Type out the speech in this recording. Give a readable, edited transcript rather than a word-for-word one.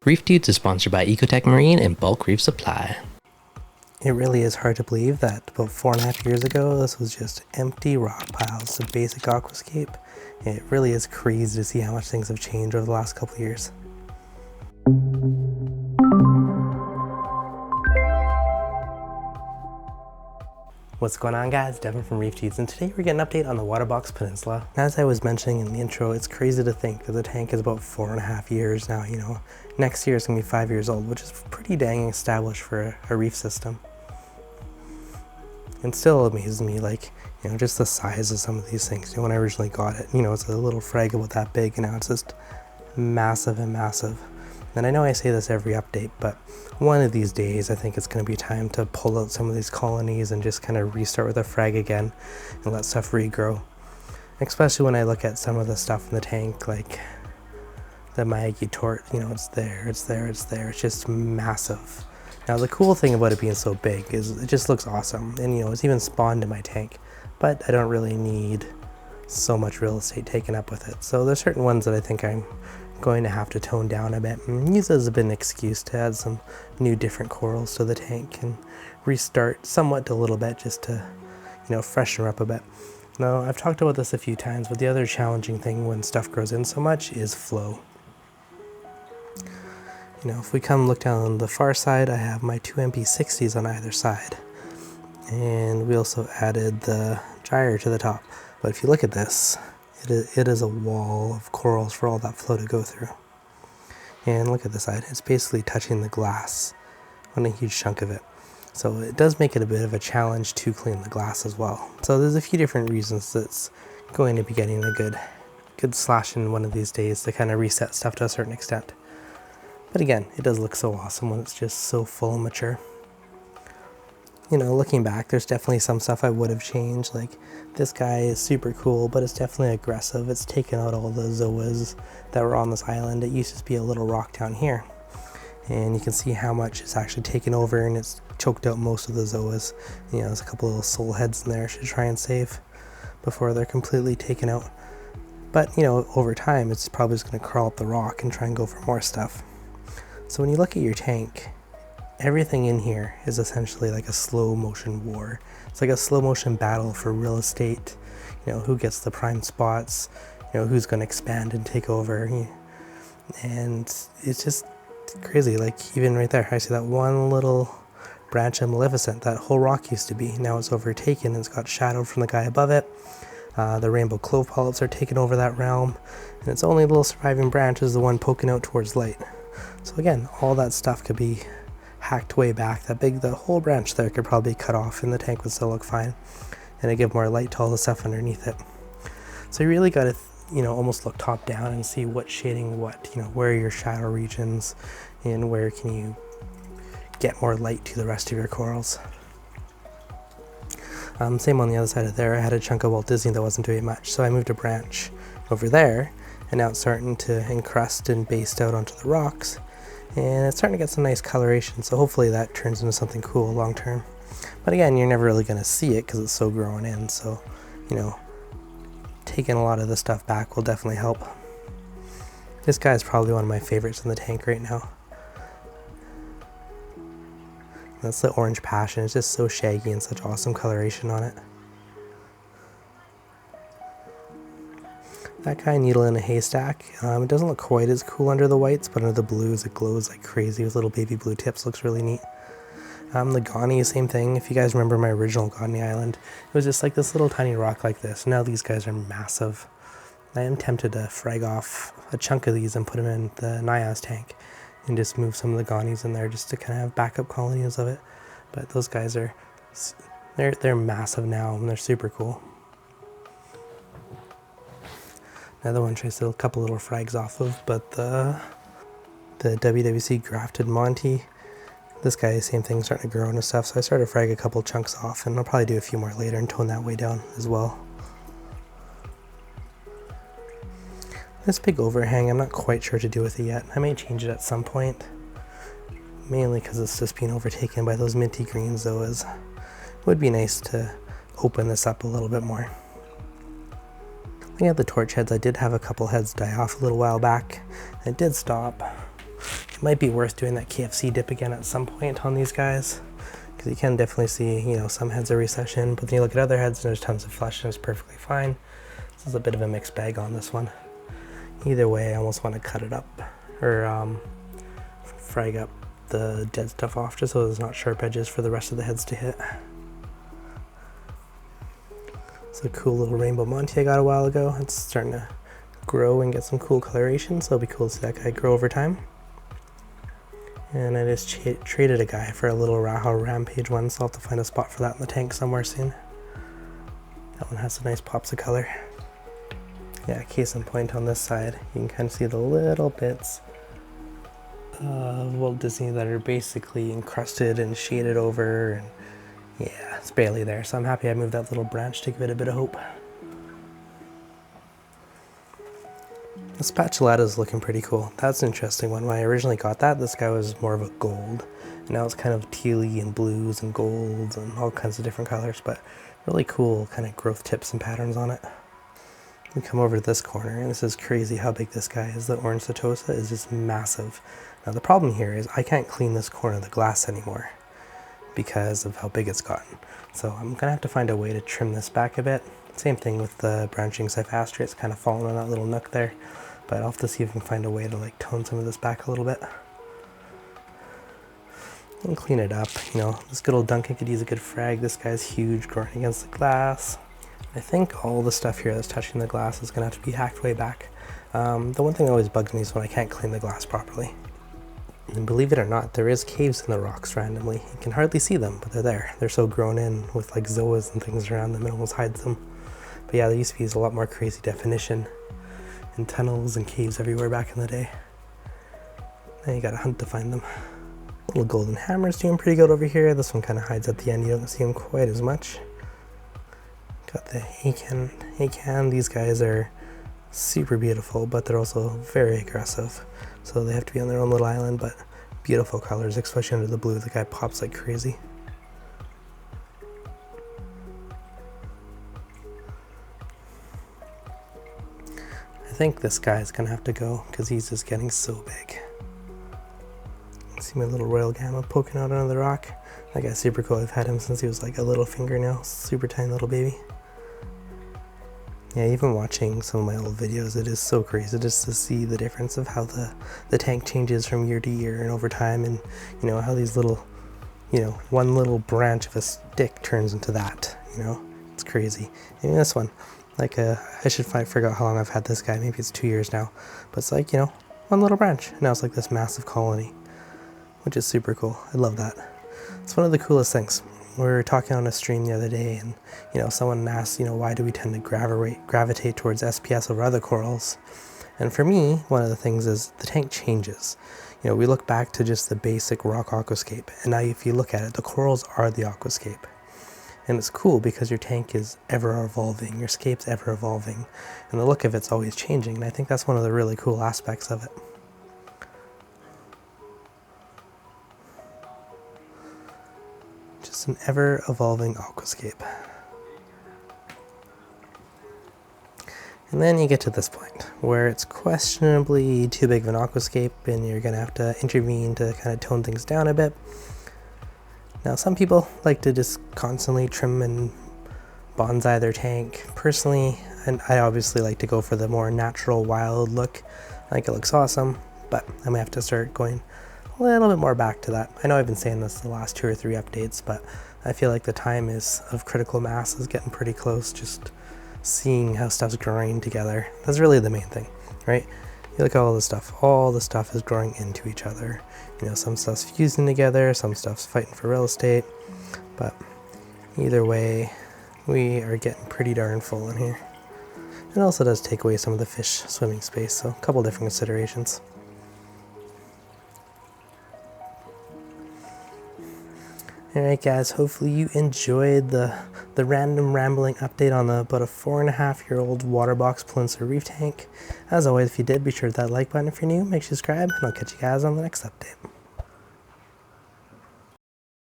Reef Dudes is sponsored by Ecotech Marine and Bulk Reef Supply. It really is hard to believe that about 4.5 years ago, this was just empty rock piles of basic aquascape. It really is crazy to see how much things have changed over the last couple of years. What's going on, guys? Devin from Reef Dudes, and today we're getting an update on the Waterbox Peninsula. As I was mentioning in the intro, it's crazy to think that the tank is about 4.5 years now. You know, next year it's gonna be 5 years old, which is pretty dang established for a reef system. It still amazes me, like, you know, just the size of some of these things. You know, when I originally got it, you know, it's a little frag about that big, and now it's just massive and massive. And I know I say this every update, but one of these days I think it's going to be time to pull out some of these colonies and just kind of restart with a frag again and let stuff regrow. Especially when I look at some of the stuff in the tank, like the Miyagi Tort, you know, it's there, it's just massive. Now the cool thing about it being so big is it just looks awesome, and you know, it's even spawned in my tank, but I don't really need so much real estate taken up with it. So there's certain ones that I think I'm going to have to tone down a bit and use as a bit of an excuse to add some new different corals to the tank and restart somewhat a little bit, just to, you know, freshen her up a bit. Now, I've talked about this a few times, but the other challenging thing when stuff grows in so much is flow. You know, if we come look down on the far side, I have my two MP60s on either side, and we also added the gyre to the top. But if you look at this, it is a wall of corals for all that flow to go through. And look at this side, it's basically touching the glass on a huge chunk of it. So it does make it a bit of a challenge to clean the glass as well. So there's a few different reasons that's going to be getting a good slash in one of these days to kind of reset stuff to a certain extent. But again, it does look so awesome when it's just so full and mature. You know, looking back, there's definitely some stuff I would have changed. Like, this guy is super cool, but it's definitely aggressive. It's taken out all the zoas that were on this island. It used to be a little rock down here, and you can see how much it's actually taken over, and it's choked out most of the zoas. You know, there's a couple little soul heads in there I should try and save before they're completely taken out. But, you know, over time, it's probably just going to crawl up the rock and try and go for more stuff. So when you look at your tank, everything in here is essentially like a slow motion war. It's like a slow motion battle for real estate. You know, who gets the prime spots, you know, who's going to expand and take over. And it's just crazy. Like, even right there, I see that one little branch of Maleficent. That whole rock used to be. Now it's overtaken and it's got shadowed from the guy above it. The rainbow clove polyps are taking over that realm. And its only little surviving branch is the one poking out towards light. So again, all that stuff could be hacked way back. The whole branch there could probably be cut off and the tank would still look fine, and it'd give more light to all the stuff underneath it. So you really got to, you know, almost look top down and see what's shading what, you know, where are your shadow regions and where can you get more light to the rest of your corals. Same on the other side of there. I had a chunk of Walt Disney that wasn't doing much, so I moved a branch over there, and now it's starting to encrust and baste out onto the rocks. And it's starting to get some nice coloration, so hopefully that turns into something cool long term. But again, you're never really going to see it because it's so grown in, so, you know, taking a lot of the stuff back will definitely help. This guy is probably one of my favorites in the tank right now. That's the Orange Passion. It's just so shaggy and such awesome coloration on it. That guy, Needle in a Haystack, it doesn't look quite as cool under the whites, but under the blues it glows like crazy with little baby blue tips. Looks really neat. The Gawney, same thing. If you guys remember my original Gawney Island, it was just like this little tiny rock like this. Now these guys are massive. I am tempted to frag off a chunk of these and put them in the Nias tank and just move some of the Gawneys in there just to kind of have backup colonies of it. But those guys are, they're massive now, and they're super cool. Another one tries to a couple little frags off of, but the WWC grafted Monty, this guy, same thing, starting to grow and stuff, so I started to frag a couple chunks off, and I'll probably do a few more later and tone that way down as well. This big overhang, I'm not quite sure what to do with it yet. I may change it at some point, mainly because it's just being overtaken by those minty green zoas. It would be nice to open this up a little bit more. Looking at the torch heads, I did have a couple heads die off a little while back. It did stop. It might be worth doing that KFC dip again at some point on these guys, because you can definitely see, you know, some heads are recession, but then you look at other heads and there's tons of flesh and it's perfectly fine. This is a bit of a mixed bag on this one. Either way, I almost want to cut it up, or frag up the dead stuff off just so there's not sharp edges for the rest of the heads to hit. It's a cool little rainbow Monty I got a while ago. It's starting to grow and get some cool coloration, so it'll be cool to see that guy grow over time. And I just traded a guy for a little Raha Rampage one, so I'll have to find a spot for that in the tank somewhere soon. That one has some nice pops of color. Yeah, case in point on this side, you can kind of see the little bits of Walt Disney that are basically encrusted and shaded over, and yeah, it's barely there, so I'm happy I moved that little branch to give it a bit of hope. The Spatulata is looking pretty cool. That's an interesting one. When I originally got that, this guy was more of a gold, and now it's kind of tealy and blues and golds and all kinds of different colors, but really cool kind of growth tips and patterns on it. We come over to this corner, and this is crazy how big this guy is. The orange Setosa is just massive. Now the problem here is I can't clean this corner of the glass anymore because of how big it's gotten. So I'm gonna have to find a way to trim this back a bit. Same thing with the branching Cyphastria, it's kind of fallen in that little nook there. But I'll have to see if I can find a way to like tone some of this back a little bit. And clean it up, you know, this good old Duncan could use a good frag. This guy's huge, growing against the glass. I think all the stuff here that's touching the glass is gonna have to be hacked way back. The one thing that always bugs me is when I can't clean the glass properly. And believe it or not, there is caves in the rocks randomly. You can hardly see them, but they're there. They're so grown in with like zoas and things around them, it almost hides them. But yeah, there used to be a lot more crazy definition and tunnels and caves everywhere back in the day. Now you gotta hunt to find them. Little golden hammer's doing pretty good over here. This one kind of hides at the end. You don't see him quite as much. Got the Acan. These guys are super beautiful, but they're also very aggressive. So they have to be on their own little island, but beautiful colors, especially under the blue. The guy pops like crazy. I think this guy's gonna have to go because he's just getting so big. See my little Royal Gamma poking out under the rock? That guy's super cool. I've had him since he was like a little fingernail, super tiny little baby. Yeah, even watching some of my old videos, it is so crazy just to see the difference of how the tank changes from year to year and over time, and you know, how these little, you know, one little branch of a stick turns into that, you know? It's crazy. And this one, like I forgot how long I've had this guy, maybe it's 2 years now, but it's like, you know, one little branch. Now it's like this massive colony, which is super cool. I love that. It's one of the coolest things. We were talking on a stream the other day, and you know, someone asked, you know, why do we tend to gravitate towards SPS over other corals? And for me, one of the things is the tank changes. You know, we look back to just the basic rock aquascape, and now if you look at it, the corals are the aquascape. And it's cool because your tank is ever evolving, your scape's ever evolving, and the look of it's always changing, and I think that's one of the really cool aspects of it. Just an ever-evolving aquascape. And then you get to this point where it's questionably too big of an aquascape and you're gonna have to intervene to kind of tone things down a bit. Now some people like to just constantly trim and bonsai their tank. Personally, and I obviously like to go for the more natural, wild look. I think it looks awesome, but I might have to start going a little bit more back to that. I know I've been saying this the last 2 or 3 updates, but I feel like the time of critical mass is getting pretty close. Just seeing how stuff's growing together. That's really the main thing, right? You look at all the stuff is growing into each other. You know, some stuff's fusing together, some stuff's fighting for real estate, but either way, we are getting pretty darn full in here. It also does take away some of the fish swimming space, so a couple different considerations. Alright guys, hopefully you enjoyed the random rambling update on about a 4.5-year-old Waterbox Peninsula Reef tank. As always, if you did, be sure to hit that like button if you're new, make sure to subscribe, and I'll catch you guys on the next update.